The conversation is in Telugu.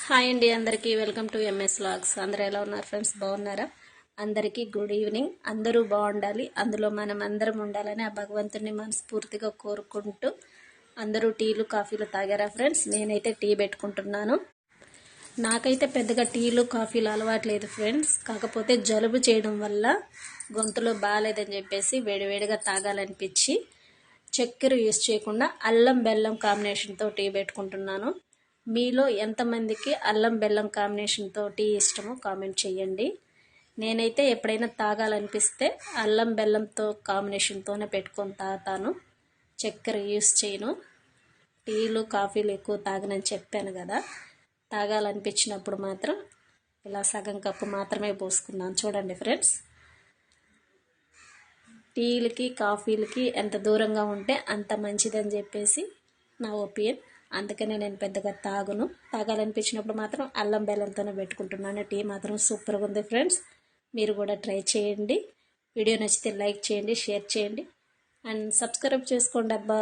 హాయ్ అండి, అందరికీ వెల్కమ్ టు ఎంఎస్ వ్లాగ్స్. అందరూ ఎలా ఉన్నారు ఫ్రెండ్స్? బాగున్నారా? అందరికీ గుడ్ ఈవినింగ్. అందరూ బాగుండాలి, అందులో మనం అందరం ఉండాలని ఆ భగవంతుని మనస్ఫూర్తిగా కోరుకుంటూ అందరూ టీలు కాఫీలు తాగారా ఫ్రెండ్స్? నేనైతే టీ పెట్టుకుంటున్నాను. నాకైతే పెద్దగా టీలు కాఫీలు అలవాట్లేదు ఫ్రెండ్స్. కాకపోతే జలుబు చేయడం వల్ల గొంతులో బాగాలేదని చెప్పేసి వేడివేడిగా తాగాలనిపించి చక్కెర యూస్ చేయకుండా అల్లం బెల్లం కాంబినేషన్తో టీ పెట్టుకుంటున్నాను. మీలో ఎంతమందికి అల్లం బెల్లం కాంబినేషన్తో టీ ఇష్టమో కామెంట్ చేయండి. నేనైతే ఎప్పుడైనా తాగాలనిపిస్తే అల్లం బెల్లంతో కాంబినేషన్తోనే పెట్టుకొని తాగుతాను, చక్కెర యూస్ చేయను. టీలు కాఫీలు ఎక్కువ తాగనని చెప్పాను కదా, తాగాలనిపించినప్పుడు మాత్రం ఇలా సగం కప్పు మాత్రమే పోసుకున్నాను. చూడండి ఫ్రెండ్స్, టీలకి కాఫీలకి ఎంత దూరంగా ఉంటే అంత మంచిదని చెప్పేసి నా ఒపీనియన్. అందుకనే నేను పెద్దగా తాగాలనిపించినప్పుడు మాత్రం అల్లం బెల్లంతోనే పెట్టుకుంటున్నాను. టీ మాత్రం సూపర్గా ఉంది ఫ్రెండ్స్. మీరు కూడా ట్రై చేయండి. వీడియో నచ్చితే లైక్ చేయండి, షేర్ చేయండి అండ్ సబ్స్క్రైబ్ చేసుకోండి అబ్బా.